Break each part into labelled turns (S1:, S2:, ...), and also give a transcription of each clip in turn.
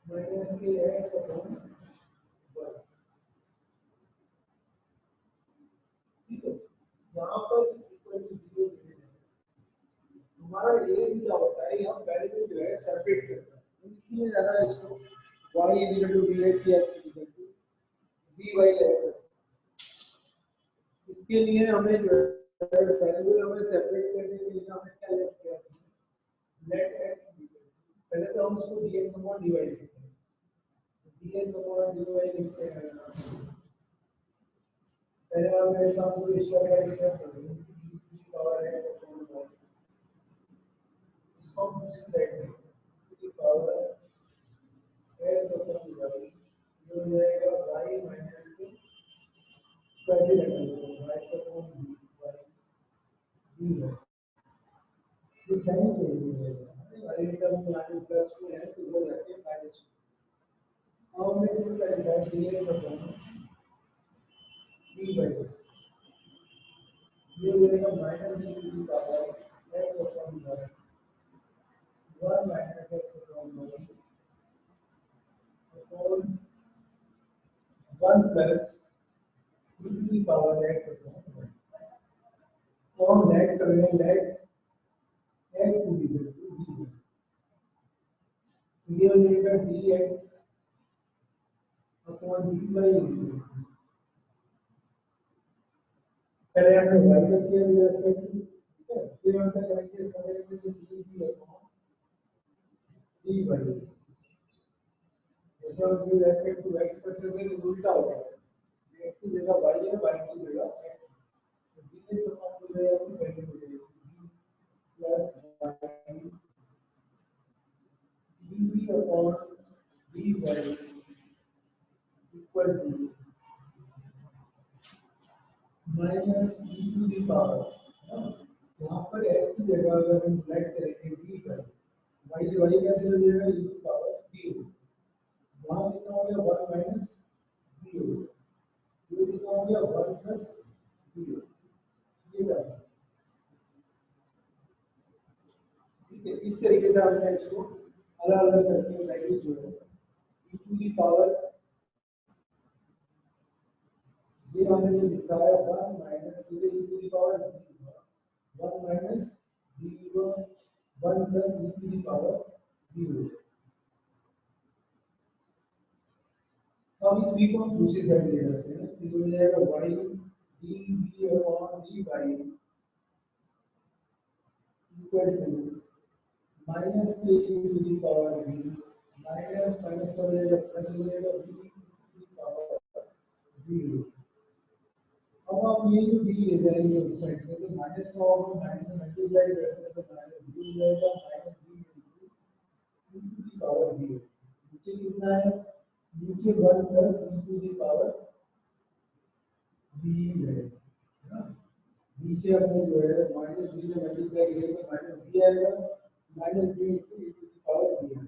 S1: Minus के x upon 1। ठीक है, यहाँ पर इक्वल टू 0 हमारा एम क्या होता है, यहाँ वेरिएबल जो है सेपरेट करना है, इसलिए ज़्यादा इसको y इक्वल टू v की इक्वल टू dy लेकर, इसके लिए हमें जो है वेरिएबल हमें सेपरेट करने के लिए हमें क्या लेट किया, लेट x, पहले तो हम इसको dx अपॉन dy लिखते हैं, dx अपॉन dy लिखते हैं, पहले बार मैं इसका पूरी स्टेप बाय स्टेप करूंगा, पावर है इसको हम दूसरी साइड में की पावर है अपॉन y, ये हो जाएगा y माइनस के पहले लेटर y अपॉन dy, ये साइन चेंज हो जाएगा, वाले टर्म में आगे प्लस में है तो इधर जाके माइनस, अब मैं इसको करेंगे dx अपॉन dy, ये हो जाएगा minus d to the power x upon y, 1 minus x upon y upon 1 plus d to the power x upon y। तो हम लेट कर रहे हैं, let x equal to dy, ये हो जाएगा dx अपॉन dy, पहले हमने y का किया विद रिस्पेक्ट टू, ठीक है, फिर हम क्या करेंगे समझ में जो dy अपॉन dy, जैसे हम विद रिस्पेक्ट टू x करते थे तो उल्टा हो गया, x की जगह y है, y की जगह x, तो dx अपॉन हो जाएगा तो वैल्यू हो जाएगी plus y dv upon dy equal to minus e to the power, यहाँ पर x की जगह अगर हम ब्लैक करेंगे d पर, y कैसे हो जाएगा e टू पावर d, वहाँ कितना हो गया 1 माइनस d हो गया, ये कितना हो गया 1 प्लस d, ये क्या, ठीक है, इस तरीके से हमने इसको अलग अलग करके वैल्यू जो है e टू द पावर, ये हमने जो लिखा है 1 minus e to the power 1 minus d 1 plus e to the power d, अब इस v को हम दूसरी साइड ले जाते हैं, तो हो जाएगा y dv upon dy equal to minus k to the power v, minus minus हो जाएगा प्लस हो जाएगा v to the power v। अब आप ये जो v ले जाएंगे उस साइड में, तो माइनस का होगा, माइनस से मल्टीप्लाई करते हैं तो माइनस v हो जाएगा, minus v to the power v, नीचे कितना है, नीचे 1 plus e to the power v है ना, v से हमने जो है माइनस v से मल्टीप्लाई करेंगे तो माइनस v आएगा, minus v to e to the power v है,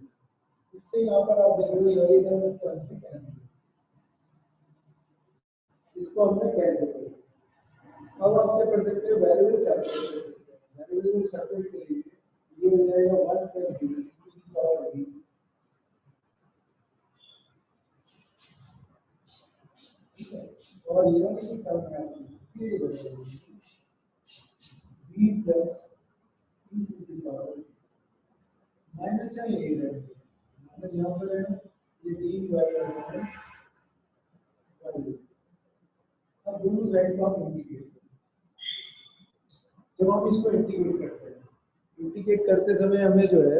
S1: इससे यहाँ पर आप देखोगे ये टर्म इस टर्म से कैंसिल, इसको हमने कैंसिल किया। अब आप क्या कर सकते हैं, वेरिएबल सेपरेट कर सकते हैं, वेरिएबल सेपरेट के लिए ये हो जाएगा 1 plus v to the power v, ठीक है, और ये वाली सी टर्म है आपकी ये बचेगी v plus e to the power minus है, ये है माइनस यहाँ पर है, ये dy है, अब दोनों साइड को आप इंटीग्रेट, जब हम इसको इंटीग्रेट करते हैं, इंटीग्रेट करते समय हमें जो है,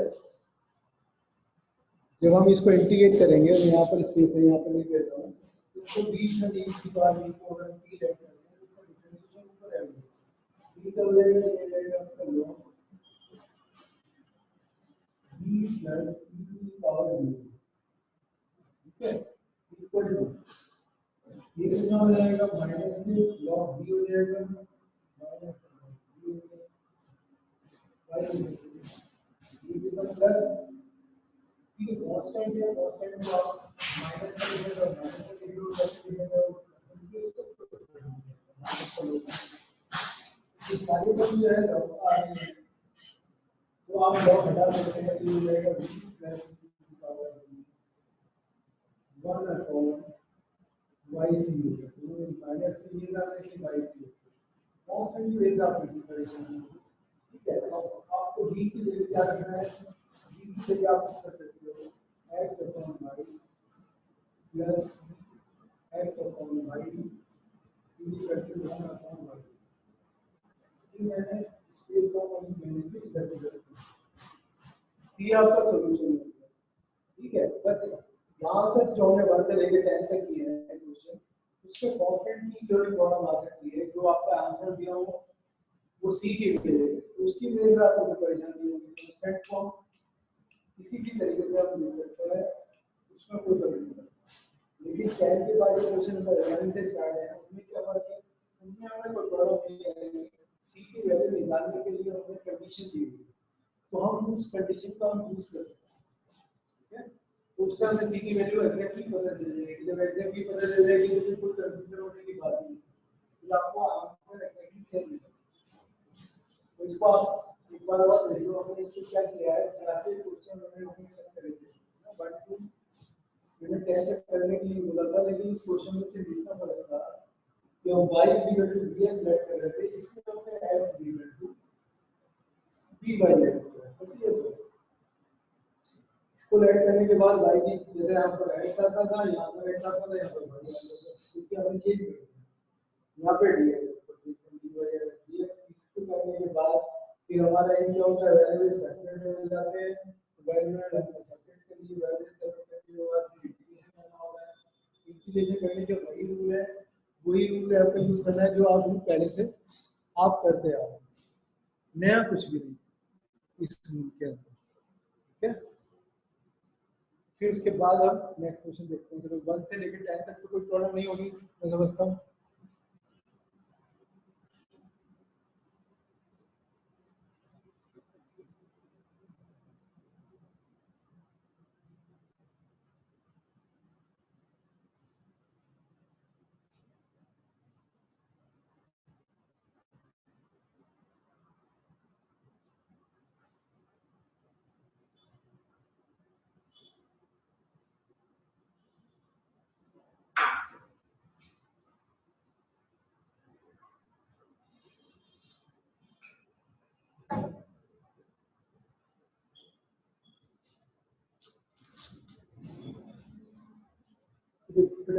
S1: जब हम इसको इंटीग्रेट करेंगे, तो यहाँ पर स्पेस है, यहाँ पर लिख देता हूँ, इसको बीच में डी की बार डी को अगर डी लेट करते हैं तो डिफरेंशिएशन ऊपर आएगा, डी का हो जाएगा, ये जाएगा आपका log b plus e to the power b, ठीक है, इक्वल टू ये कितना हो जाएगा, माइनस में लॉग b हो जाएगा, माइनस b हो जाएगा, ये कितना प्लस, ठीक है, कांस्टेंट है, कांस्टेंट को आप माइनस का लिखेंगे और माइनस का लिखेंगे और प्लस लिखेंगे और ये सारी टर्म जो है लॉग आ रही है, तो आप लॉग हटा सकते हैं, तो ये हो जाएगा v plus e to the power b, 1 upon y c होगा, तो माइनस में ये जाता है कि वाई सी कांस्टेंट की वैल्यू आपकी प्रिपरेशन है। ठीक है, अब आपको b की जगह क्या रखना है, b की जगह आप कुछ कर सकते हो x upon y plus x upon y equal to 1 upon y। ये मैंने स्पेस का मैंने से इधर उधर ये आपका सॉल्यूशन है। ठीक है, बस यहाँ तक जो हमने 1 से लेकर 10 तक किए हैं क्वेश्चन, उसके कांस्टेंट की जो भी प्रॉब्लम आ सकती है, जो आपका आंसर दिया हो वो सी की वजह से, तो उसकी वजह से आपको परेशानी होगी। कांस्टेंट को किसी भी तरीके से आप ले सकते हैं, उसमें कोई जरूरत नहीं। लेकिन 10 के बाद जो क्वेश्चन नंबर 11 से स्टार्ट है, उसमें क्या फर्क है, उनमें हमें कोई प्रॉब्लम नहीं है। सी की वैल्यू निकालने के लिए हमने कंडीशन दी हुई है, तो हम उस कंडीशन का हम यूज कर सकते हैं। ठीक है, तो उससे हमें सी की वैल्यू एग्जैक्टली पता चल जाएगी। जब एग्जैक्टली पता चल जाएगी तो फिर कोई कंफ्यूजन होने की बात नहीं, तो आपको आंसर एग्जैक्टली सेम मिलेगा। तो इसको आप एक बार और देख लो, हमने इसको क्या किया है, क्लासेस क्वेश्चन हमने उसमें चेक करे थे ना, 1 2 मैंने टेस्ट करने के लिए बोला था, लेकिन इस क्वेश्चन में से लिखना पड़ा था कि हम y equal to bs let कर रहे थे, इसमें हमने f equal to by let किया। कैसे है तो इसको लेट करने के बाद y की जैसे यहाँ पर x आता था, यहाँ पर x आता था, यहाँ पर y आता था, क्योंकि हमने चेंज कर दिया यहाँ पे dx इसको करने के बाद फिर हमारा ये क्या होता है, वेरिएबल सेपरेट हो जाते हैं। वेरिएबल हमने सेपरेट कर लिए, वेरिएबल सेपरेट करने के बाद इंटीग्रेशन करना होता है। इंटीग्रेशन करने के वही रूल है आपका यूज करना है जो आप पहले से आप करते आ रहे हो, नया कुछ भी नहीं इस रूल के अंदर। ठीक है, फिर उसके बाद हम नेक्स्ट क्वेश्चन देखते हैं। चलो 1 से लेकर 10 तक तो कोई प्रॉब्लम नहीं होगी, मैं समझता हूँ।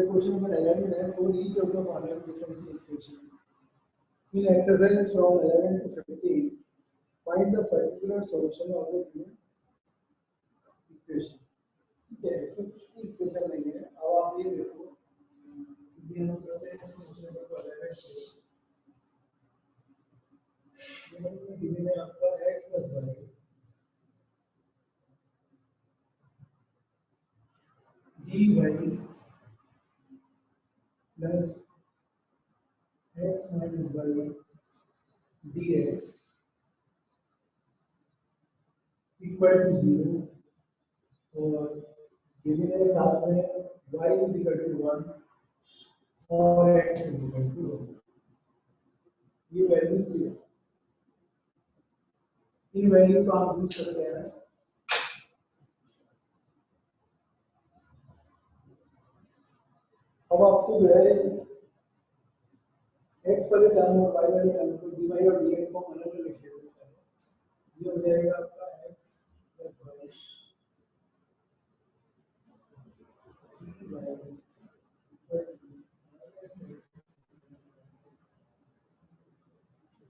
S1: Question number 11 है, for each of the following differential equation in exercise from 11 to 15 find the particular solution of the given equation। ठीक है, इसमें कुछ भी स्पेशल नहीं है। अब आप ये देखो, ये हम करते हैं क्वेश्चन नंबर 11 से, ये हमने गिवन है आपका x plus y dy plus x minus y dx equal to 0 और गिवन है साथ में y इक्वल टू 1 और x इक्वल टू 1। ये वैल्यूज की है, इन वैल्यू को आप यूज करते हैं। अब आपको जो है x वाले टर्म और y वाले टर्म को dy और dx को अलग अलग लिख देते हैं। ये हो जाएगा आपका x plus y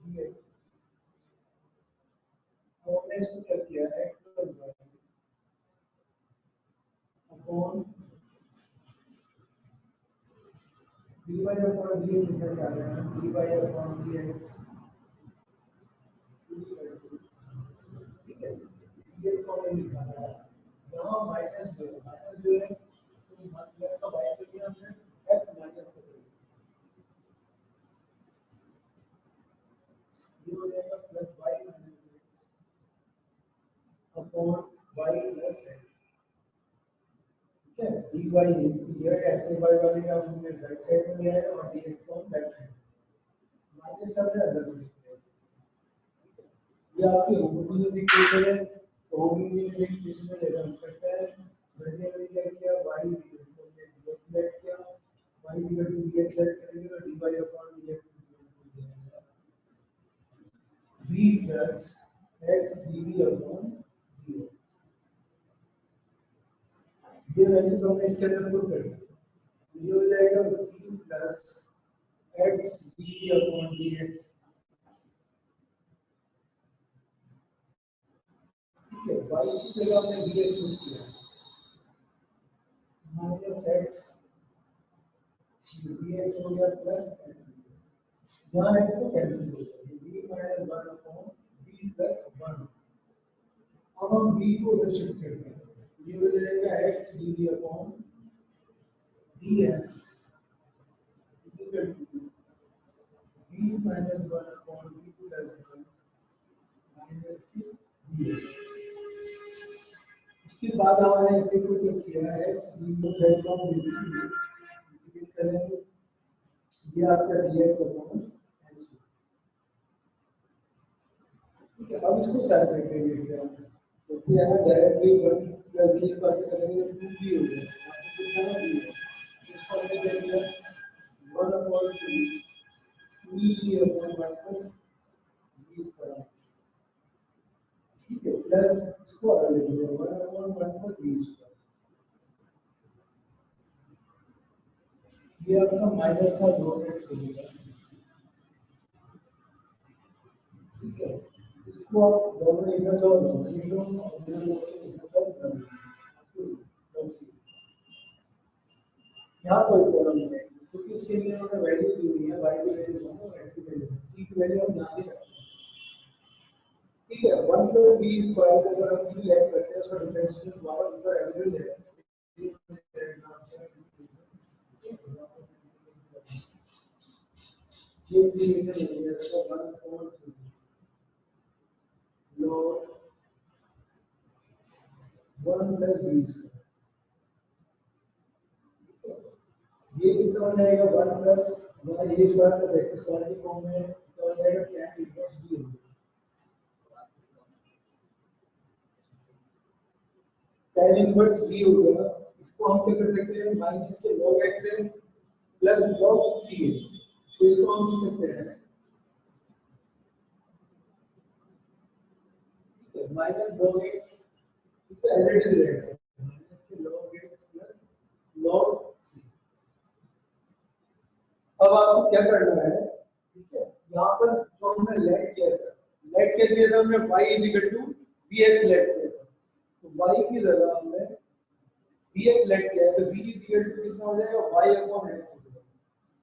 S1: dx। अब हमने इसको क्या किया, x plus y upon dy upon dx इतना क्या है, dy अपॉन dx। ठीक है, ये तो हमने लिखा है, यहाँ माइनस जो है तो प्लस का बाय कर दिया हमने, x माइनस कर दिया, ये हो जाएगा plus y minus x upon y plus x। ठीक है, dy ये एक्टिव y वाले का हमने राइट साइड में लिया है और dx को हम लेफ्ट साइड माइनस हमने अंदर में लिखा है। ये आपकी होमोजेनियस इक्वेशन है, तो होमोजेनियस इक्वेशन में जगह हम करते हैं, मैंने अभी क्या किया y ये वैल्यू तो हमने इसके अंदर पुट कर दी, ये हो जाएगा b plus x dt upon dx। ठीक है, y की जगह हमने dx पुट किया माइनस x dx हो गया प्लस x, यहाँ x से कैंसिल हो जाएगा, b minus 1 upon b plus 1। अब हम b को उधर शिफ्ट करते हैं, ये हो जाएगा x dt upon dx equal to b minus 1 upon b plus 1 minus dx। उसके बाद हमारे ऐसे को क्या किया है x dt प्लस 1 इंटीग्रेट करेंगे, ये आपका dx अपॉन x। ठीक है, अब इसको सेपरेट करेंगे, क्योंकि अगर डायरेक्टली 1 प्लस b स्क्वायर करेंगे तो 2b हो जाएगा, कितना है b, इसको हमने क्या किया 1 upon 2b upon 1 plus b square. ठीक है, प्लस इसको अलग लिख लो 1 अपॉन 1 प्लस b स्क्वायर। ये आपका माइनस का 2x हो जाएगा। ठीक है, इसको आप दोनों इधर जाओ, यहाँ कोई प्रॉब्लम नहीं है, क्योंकि इसके लिए उन्होंने वैल्यू दी हुई है, y की वैल्यू दोनों, x की वैल्यू, c की वैल्यू हम यहाँ से करते हैं। ठीक है, 1 प्लस b स्क्वायर को अगर हम लेट करते हैं, उसका डिफरेंशिएशन दोबारा ऊपर अवेलेबल है, ये इक्वेशन हो जाएगा 1/2 log 1 प्लस b स्क्वायर। ये कितना हो जाएगा 1 प्लस हमारा a square plus x square की फॉर्म में, तो हो जाएगा tan inverse b। tan inverse b हो गया, इसको हम क्या कर सकते हैं, माइनस के log x है प्लस log c है, तो इसको हम लिख सकते हैं माइनस log x, इसका एलजेब्रा है माइनस के log x plus log c। अब आपको क्या करना है, ठीक है, यहाँ पर जो हमने लेट किया था, लेट क्या किया था हमने y bx लेट किया था, तो y की जगह हमने bx लेट किया है, तो b कितना हो जाएगा y अपॉन x हो जाएगा।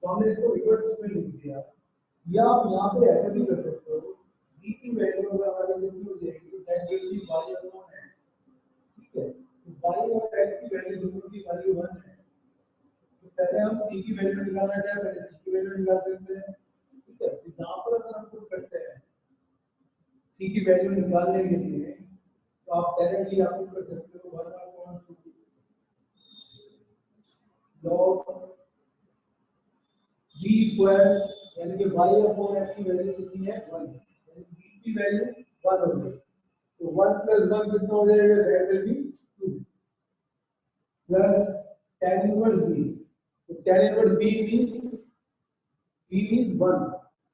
S1: तो हमने इसको रिवर्स में लिख दिया, या आप यहाँ पे ऐसा भी कर सकते हो, b की वैल्यू अगर हमारी कितनी हो जाएगी, that will B y upon x। ठीक है, तो y और x की वैल्यू दोनों की वैल्यू 1 है, तो पहले हम c की वैल्यू निकालना चाहे, पहले c की वैल्यू निकाल सकते हैं। ठीक है, तो यहाँ पर अगर हम पुट करते हैं c की वैल्यू निकालने के लिए, तो आप डायरेक्टली आप पुट कर सकते हो 1 अपॉन 2 log b स्क्वायर, यानी कि y अपॉन x की वैल्यू कितनी है 1, यानी b की वैल्यू 1 हो गई, तो 1 प्लस 1 कितना हो जाएगा, that will be 2 plus tan inverse b, तो tan इनवर्स b मींस 1,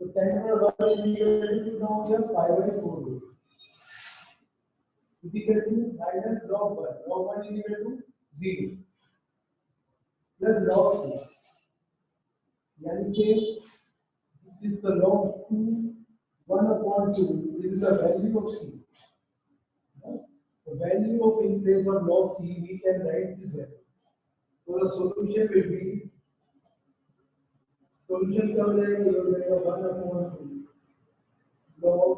S1: तो tan inverse 1 is equal to कितना हो गया 5/4 is equal to minus log 1 is equal to 0 plus log c, यानी कि is the log 2 1 upon 2 is the value of c. The value of in place of log c we can write this way. So the solution will be, solution क्या हो जाएगा, ये हो जाएगा 1 upon 2 log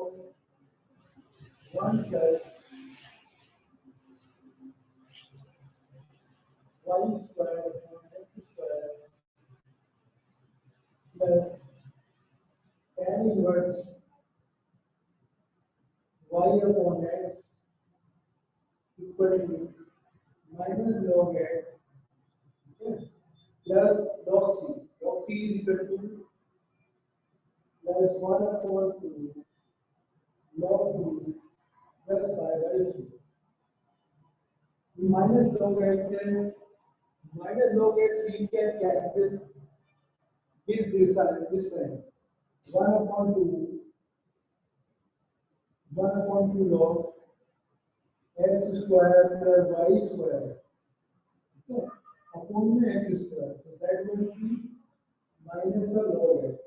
S1: 1 plus y square upon x square plus tan inverse y upon x equal to minus log x, okay, plus log c. Log c is equal to plus 1 upon 2 log 2 plus 5/2. Minus log x and minus log x you can cancel with this side. 1 upon 2 log x square plus y square upon में x square, so that will be minus the log x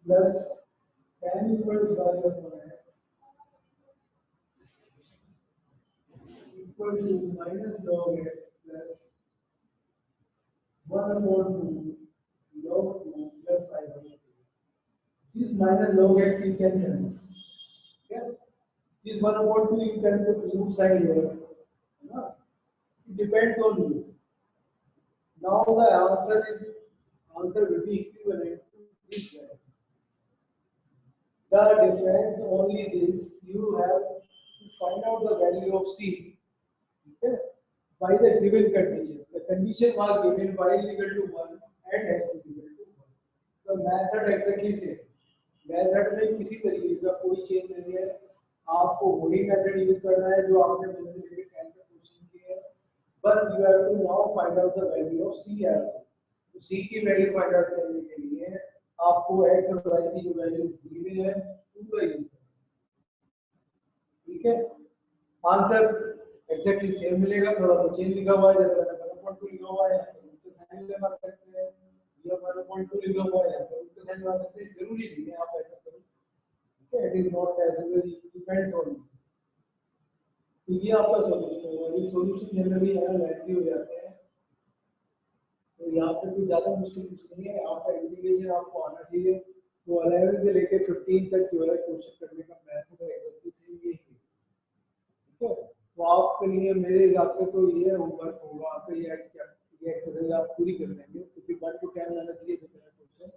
S1: plus tan inverse y upon x equal to minus log x plus 1 upon 2 log 2 plus 5/2. This minus log x you can cancel. Yeah. This 1 upon 2 you can put root side here. Yeah. It depends on you. Now the answer will be equivalent to this value. The difference only this, you have to find out the value of c, okay, by the given condition. The condition was given y is equal to 1 and x is equal to 1. The method exactly same. Method में किसी तरीके का कोई change नहीं है, आपको वही method use करना है जो आपने पहले के क्वेश्चन किए हैं, बस you have to now find out the value of C also. तो सी की वैल्यू फाइंड आउट करने के लिए आपको x और y की जो वैल्यू दी हुई है उनका यूज करना है. ठीक है, आंसर एग्जैक्टली सेम मिलेगा, थोड़ा सा चेंज लिखा हुआ है, जैसे मैंने 1.2 लिखा हुआ है उसके साइन में मार सकते हैं, ये 1.2 लिखा हुआ है तो उसके साइन मार सकते हैं, जरूरी नहीं है आप ऐसा करो. ठीक है, it is not necessary, depends on. तो ये आपका सॉल्यूशन होगा. ये सॉल्यूशन जनरली है लेंथी हो जाते हैं, तो यहाँ पे कोई ज्यादा मुश्किल कुछ नहीं है. आपका इंटीग्रेशन आपको आना चाहिए. तो 11 से लेके 15 तक जो है क्वेश्चन करने का मेथड है एग्जैक्टली सेम यही है. ठीक है, तो आपके लिए मेरे हिसाब से तो ये होमवर्क होगा आपका, ये एक्सरसाइज आप पूरी कर लेंगे क्योंकि 1 to 10 मैंने दिए थे क्वेश्चन,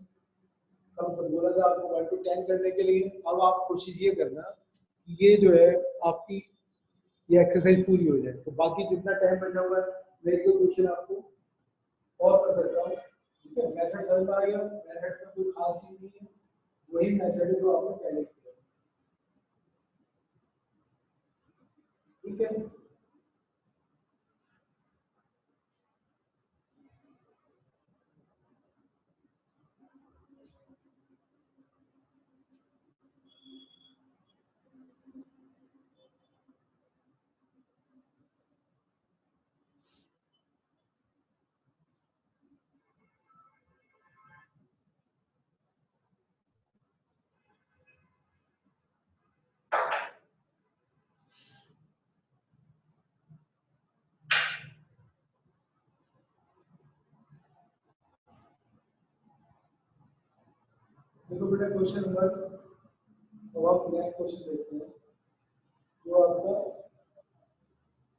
S1: कब तक बोला था आपको 1 to 10 करने के लिए. अब आप कोशिश ये करना ये जो है आपकी ये एक्सरसाइज पूरी हो जाए, तो बाकी जितना टाइम बचा हुआ है मैं एक दो क्वेश्चन आपको और कर सकता हूँ. ठीक है, मेथड समझ में आ गया. मेथड में कोई खास चीज नहीं है, वही मेथड है जो आपने पहले किया. ठीक है, देखो बेटा क्वेश्चन नंबर, अब आप नेक्स्ट क्वेश्चन देखते हैं जो आपका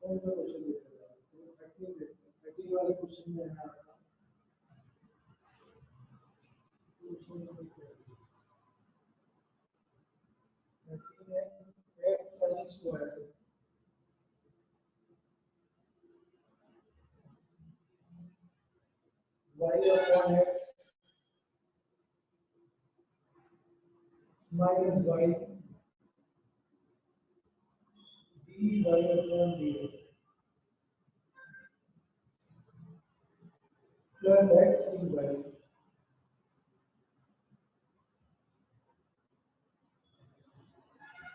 S1: कौन सा क्वेश्चन देखते हैं. तो 13 देखते हैं. 13 वाले क्वेश्चन में है आपका क्वेश्चन नंबर 13 है x sin square y upon x minus y dy upon dx plus x dy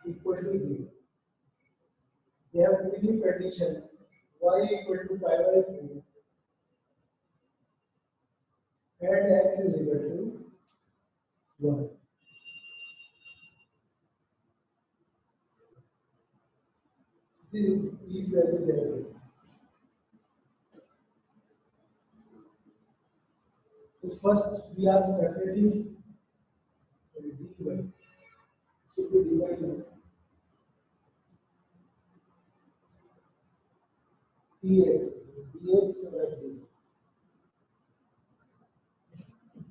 S1: equal to 0. We have given condition y equal to pi by 4 and x is equal to 1. These values are given. So first we are separating dy. So to divide dx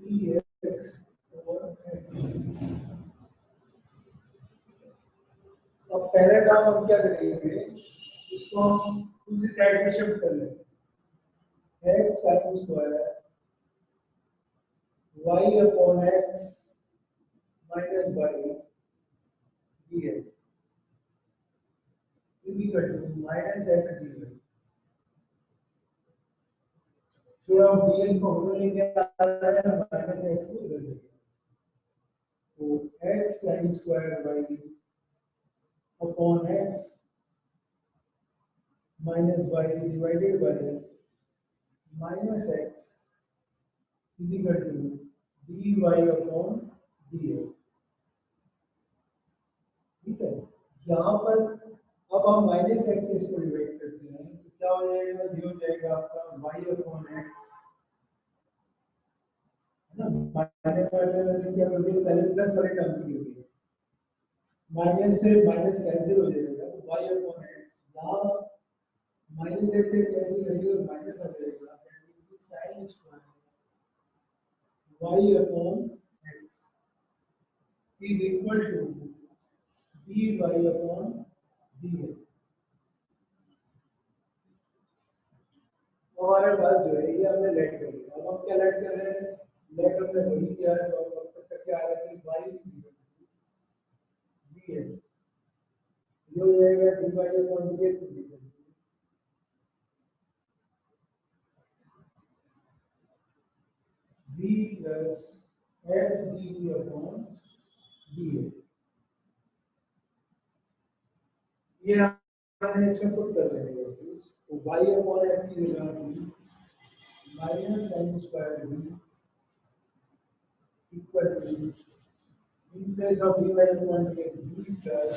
S1: dx over x. अब पहले काम हम क्या करेंगे, इसको हम दूसरी side में शिफ्ट कर लेंगे. x sin square y upon x minus y dx is equal to minus x dy. फिर हम dx को उधर लेके आ रहे हैं, माइनस x को उधर लेके. तो x sin square y upon x minus y divided by minus x is equal to dy upon dx। ठीक है, यहाँ पर अब हम माइनस एक्स इसको डिवाइड करते हैं तो क्या हो जाएगा, ये हो जाएगा आपका y अपॉन एक्स, है ना। माइनस वाले क्या करते हैं, पहले प्लस वाले टर्म की होती है, माइनस से माइनस कैंसिल हो जाएगा तो y अपॉन एक्स, यहाँ माइनस एक्स से कैंसिल करेंगे तो माइनस आ जाएगा, sine square y upon x is equal to dy upon dx। हमारे पास जो है ये हमने लेट कर लिया, अब हम क्या लेट कर रहे हैं, लेट हमने वही किया है, तो अब तक क्या आ रहा है, y dx ये हो जाएगा dy upon dx v plus x dy upon dx। ये हमने इसमें पुट कर देंगे, तो y अपॉन x की जगह v minus sine square v equal to in place of dy upon dx v plus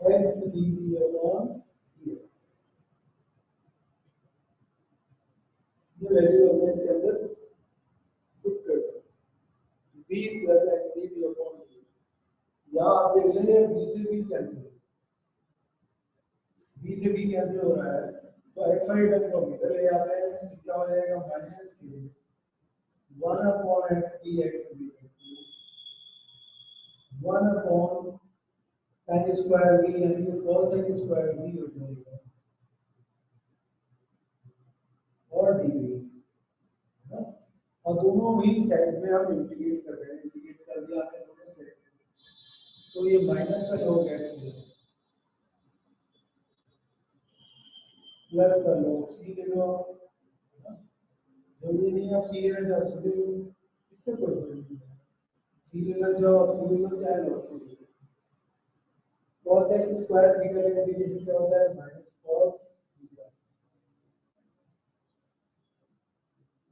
S1: x dy upon dx। ये value हमने इसके अंदर पुट कर दी, v plus x dy upon dx। यहाँ आप देख लेंगे v से v कैंसिल, v से v कैंसिल हो रहा है तो x वाली टर्म को इधर ले आते हैं, क्या हो जाएगा माइनस के 1 upon x dx is equal to 1 upon sin square v यानी कि cos sin स्क्वायर v हो जाएगा और dv, है ना। और दोनों ही साइड में हम इंटीग्रेट कर रहे हैं, इंटीग्रेट कर दिया आपने दोनों साइड, तो ये माइनस का हो गया प्लस कर लो, सी ले लो, जरूरी नहीं आप सी लेना जाओ, सीधे लो, इससे कोई फर्क नहीं है, सी लेना जाओ आप सी लो, चाहे लो सी लो। cos x स्क्वायर थीटा का इंटीग्रेशन क्या होता है, minus cos theta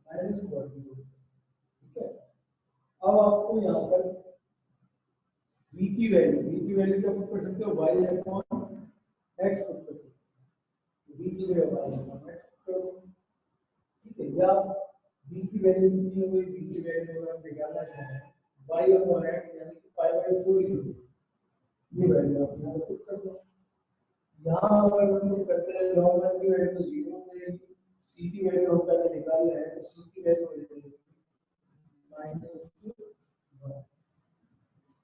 S1: minus cos theta. ठीक है, अब आपको यहाँ पर v की वैल्यू क्या पुट कर सकते हो, y अपॉन x पुट कर सकते हो, v की जगह y अपॉन x पुट करो। ठीक है, या v की वैल्यू कितनी हो गई, v की वैल्यू अगर हम निकालना चाहें y अपॉन x यानी कि पाई बाय 4 ये वैल्यू आप यहाँ पुट कर दो। यहाँ अगर हम लोग करते हैं लॉग 1 की वैल्यू तो 0 हो जाएगी, c की वैल्यू हम पहले निकाल रहे हैं तो c की वैल्यू हो जाएगी -1।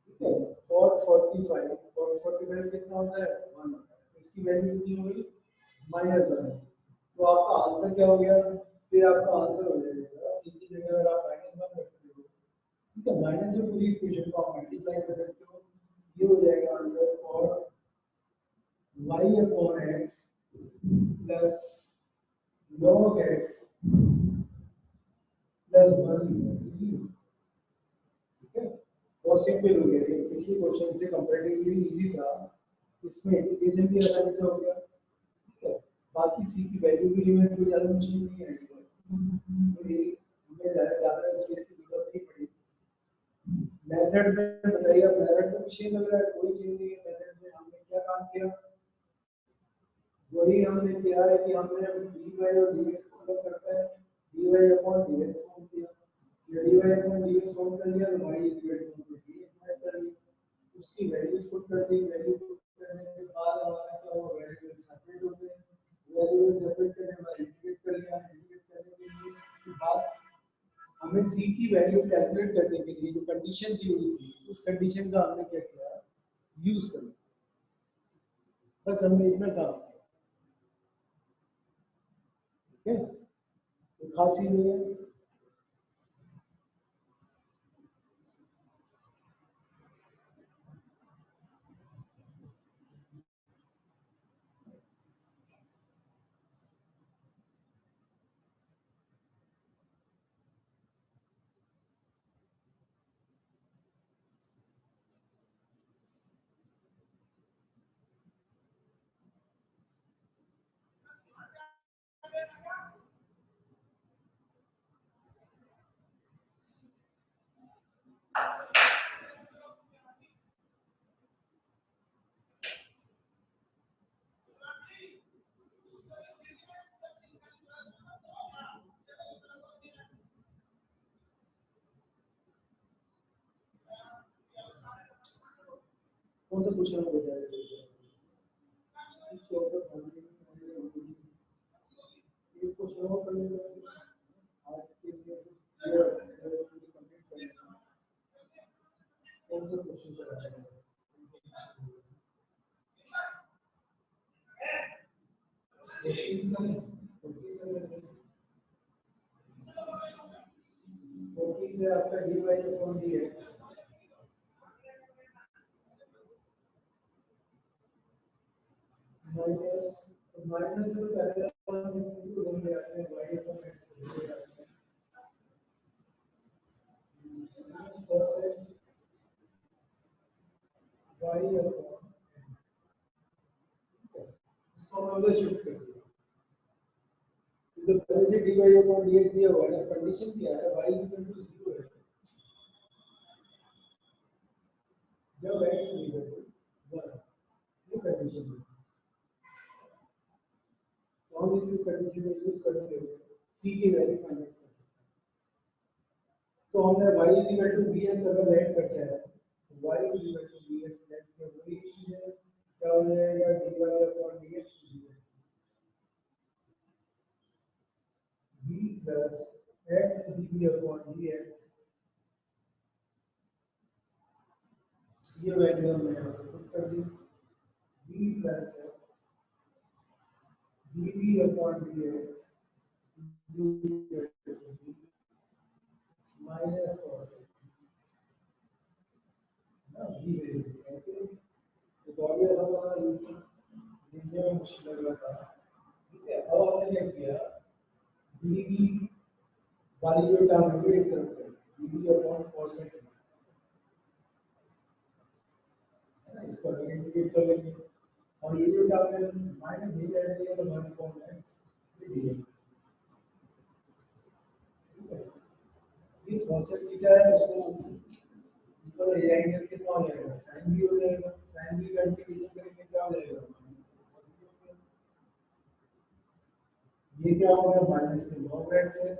S1: ठीक है, और 45 कितना होता है 1 होता है, तो इसकी वैल्यू कितनी हो गई -1। तो आपका आंसर क्या हो गया, फिर आपका आंसर हो जाएगा c की जगह अगर आप -1 रखते हो, ठीक है, माइनस से पूरी इक्वेशन को आप मल्टीप्लाई कर सकते हो, ये हो जाएगा आंसर और y upon x plus log x plus 1। ठीक है, बहुत सिंपल हो गया, इसी क्वेश्चन से कंपैरेटिवली इजी था, इसमें इंटीग्रेशन भी आसानी से हो गया। ठीक है, बाकी c की वैल्यू भी हमें कोई ज्यादा मुश्किल नहीं आएगी, तो ये हमें ज्यादा स्पेस की जरूरत नहीं पड़ी। मेथड में बताइए, मेथड में विषय लग रहा है, कोई चीज नहीं है मेथड में, हमने क्या काम किया, वही हमने किया है कि हमने dy और dx को अलग करता है, dy अपॉन dx फॉर्म किया, ये dy अपॉन dx फॉर्म कर लिया तो y इक्वल टू dx में कर लिया, उसकी वैल्यूज पुट कर दी, वैल्यू पुट करने के बाद हमारा क्या हुआ, वेरिएबल सेपरेट हो गए, वेरिएबल सेपरेट करने के बाद इंटीग्रेट कर लिया, इंटीग्रेट करने के बाद हमें c की वैल्यू कैलकुलेट करने के लिए जो कंडीशन दी हुई थी उस कंडीशन का हमने क्या किया, यूज कर लिया, बस हमने इतना काम किया। ठीक है, तो खास ही नहीं है। कौन सा क्वेश्चन हो जाएगा ये क्वेश्चन और कर लेंगे आज के लिए कौन सा क्वेश्चन कराया है 14 में आपका dy/dx माइनस से पहले इनको लेंगे अपने y/x इसको हम लोग शिफ्ट कर दिया तो पहले से dy/dx दिया हुआ है कंडीशन क्या है y = 0 है जब x = 1 ये कंडीशन है तो हम इस कंडीशन में यूज करते हैं c की वैल्यू फाइंड आउट करते हैं तो हमने y = bx अगर ऐड करते हैं y = bx ऐड किया वही चीज है क्या हो जाएगा dy/dx b plus x dy/dx ये वैल्यू हमने यहाँ पर पुट कर दी b plus x dv/dx minus cos ना b ऐसे तो और भी ऐसा होगा लिखने में मुश्किल लग रहा था ठीक है अब हमने क्या किया dv वाली जो टर्म है एक तरफ है dv/cos है ना इसको इंटीग्रेट कर लेंगे और ये जो टर्म है माइनस ये ऐड किया तो 1/x dx ये cos थीटा है उसको ऊपर ए एंगल कितना हो जाएगा sin भी हो जाएगा sin भी का इंटीग्रेशन करेंगे क्या हो जाएगा ये क्या हो गया माइनस के log x है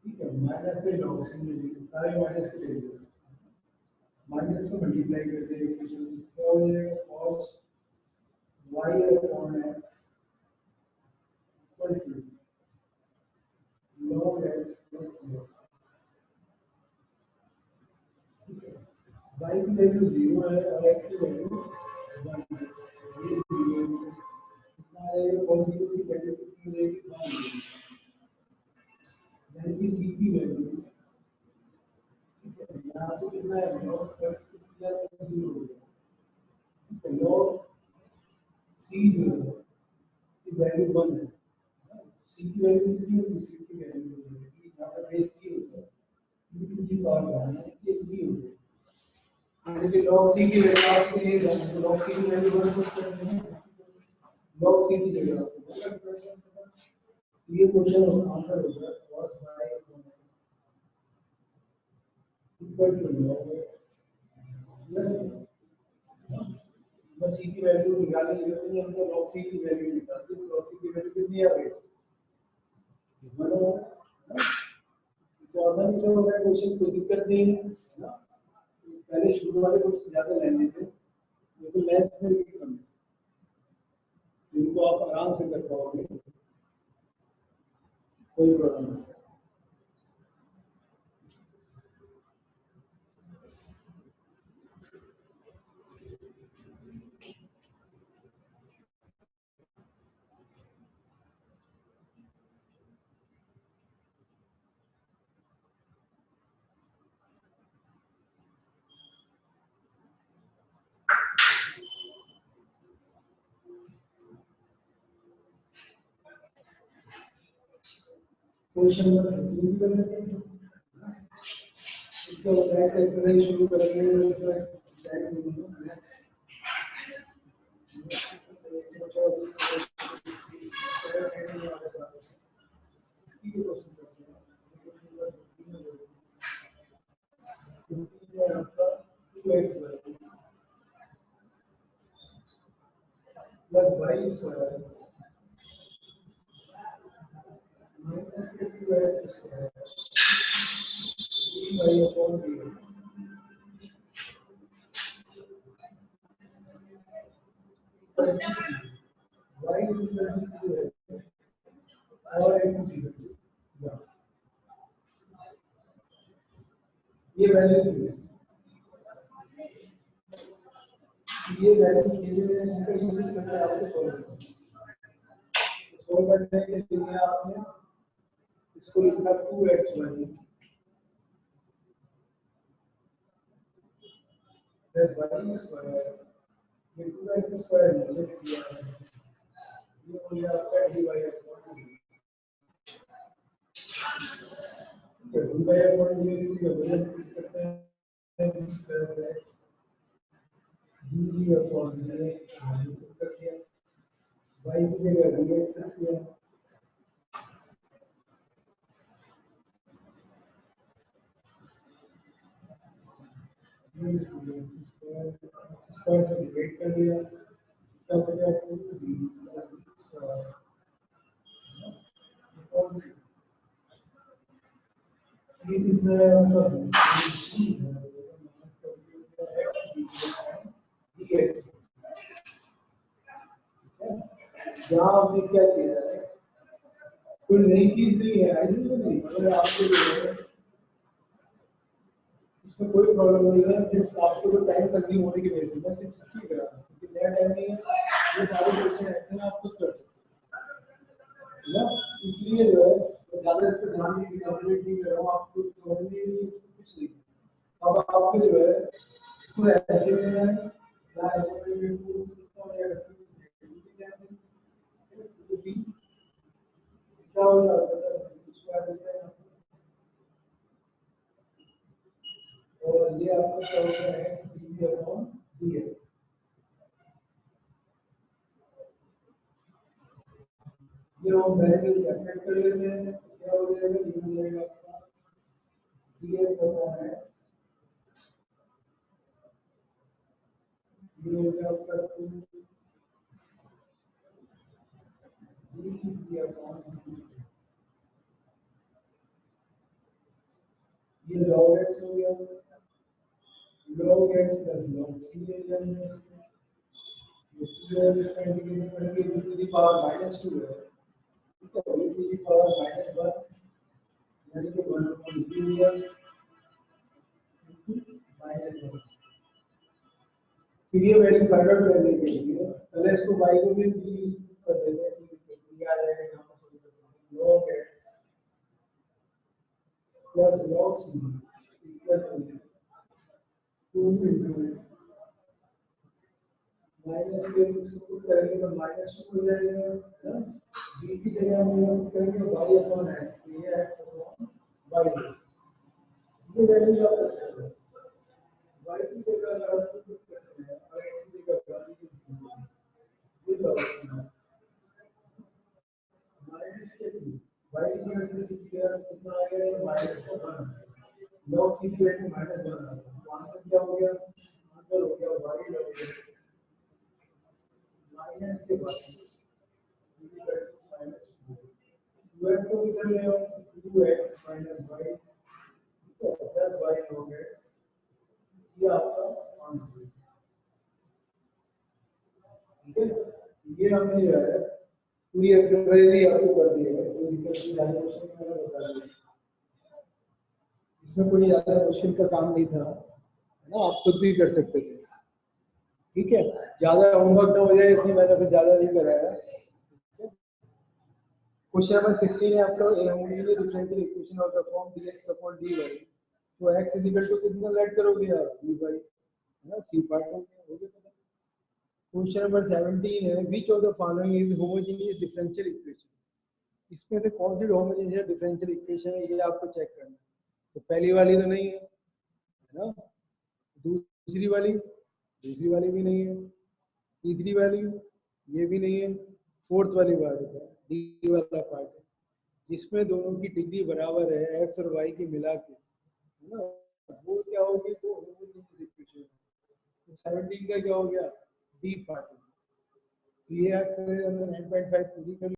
S1: ठीक है माइनस के log से सारे माइनस के ले लो माइनस से मल्टीप्लाई करते हैं इक्वेशन क्या हो जाएगा cos y/x equal to log x plus log y की वैल्यू 0 है और x की वैल्यू 1 है ये 0 कितना आएगा पॉजिटिव की वैल्यू कितनी रहेगी 1 यानी कि c की वैल्यू ठीक है यहाँ तो कितना है log पर कितना 0 हो गया log c जो है की वैल्यू 1 है c की वैल्यू कितनी होगी c की वैल्यू होगी यहाँ पर बेस की होता है u की पावर 1 है ये c हो गया यानी log c की वैल्यू आपके लिए log c की वैल्यू 1 पुट करते हैं log c की जगह ये क्वेश्चन आंसर हो गया cos y equal to log x बस c की वैल्यू निकालने की जरूरत नहीं हमको log c की वैल्यू निकालनी है log c की वैल्यू कितनी आ गई 1 हो तो आसानी से होगा क्वेश्चन कोई दिक्कत नहीं है ना पहले शुरू वाले कुछ ज्यादा लेने थे ये तो लेंथ में भी कम है इनको आप आराम से कर पाओगे कोई प्रॉब्लम नहीं क्वेश्चन नंबर 13 कर लेते हैं इसका नेक्स्ट एक्सरसाइज शुरू करेंगे प्लस y स्क्वायर माइनस के 2x square dy/dx y is equal to 2x और x is equal to ये वैल्यू इनका यूज करके आपको सोल्व करने के लिए आपने इसको लिखना 2xy प्लस y स्क्वायर ये 2x स्क्वायर मुझे दिया है ये हो गया आपका dy upon dy upon dx की वैल्यू करते हैं plus x dy upon dx कर दिया y की जगह dx कर दिया स्क्वायर से डिवाइड कर दिया तब बचा 2b स्क्वायर ये कितना है मतलब dx यहाँ आपने क्या किया है कोई नई चीज नहीं है ऐसी तो नहीं अगर आपको इसमें कोई प्रॉब्लम नहीं है सिर्फ आपको तो टाइम कंज्यूम होने की वजह से मैं सिर्फ इसी करा क्योंकि नया टाइम नहीं है ये सारे क्वेश्चन ऐसे ना आप खुद कर सकते हैं ना इसलिए जो है ज़्यादा इस पर ध्यान नहीं कंसंट्रेट नहीं कर रहा हूँ आपको समझने में कुछ नहीं अब आपको जो है इसको ऐसे में है या ऐसे में क्या हो जाता है और ये आपका क्या होता है x अपॉन dx ये हम वैल्यू सेपरेट कर लेते हैं क्या हो जाएगा ये हो जाएगा आपका dx अपॉन x ये हो जाएगा आपका 2 अपॉन ये log x हो गया log x plus log c ले लेंगे ये इसका इंटीग्रेशन करेंगे e to the power -2 है ठीक है e to the power -1 यानी कि 1/0 -1 फिर ये वैल्यू फाइंड आउट करने के लिए पहले इसको y को भी b कर देते हैं ये आ जाएगा यहाँ पर log x plus log c equal to 2 into minus के इसको पुट करेंगे तो -2 हो जाएगा है ना b की जगह हम लोग करेंगे y अपॉन x ये x अपॉन y ये वैल्यू आप रखते हैं y की जगह अगर आप पुट करते हैं और x की जगह y ये लॉग माइनस के y की जगह कितना आ गया -1 log c की वैल्यू -1 आ गया तो आंसर क्या हो गया आंसर हो गया y log x माइनस के बाद माइनस 2 को किधर ले आओ 2x minus y plus y log x ये आपका आंसर ठीक है ये हमने जो है पूरी एक्सरसाइज ही आपको कर दी है कोई दिक्कत नहीं सारे क्वेश्चन मैंने बता दिए इसमें कोई ज्यादा मुश्किल का काम नहीं था है ना आप खुद भी कर सकते थे ठीक है ज्यादा होमवर्क ना हो जाए इसलिए मैंने फिर ज्यादा नहीं कराया क्वेश्चन नंबर 16 है आपका homogeneous differential equation of the form dx upon dy तो x इज इक्वल टू कितना ऐड करोगे आप dy है ना सी पार्ट हो गया पता क्वेश्चन नंबर 17 है which of the following is homogeneous differential equation इसमें से कौन सी होमोजेनियस डिफरेंशियल इक्वेशन है ये आपको चेक करना है तो पहली वाली तो नहीं है ना दूसरी वाली भी नहीं है तीसरी वाली ये भी नहीं है फोर्थ वाली पार्ट है डी वाला पार्ट है जिसमें दोनों की डिग्री बराबर है एक्स और वाई की मिला के है ना वो क्या होगी वो होमोजेनियस इक्वेशन तो 17 का क्या हो गया डी पार्ट तो ये हमने 9.5 पूरी कर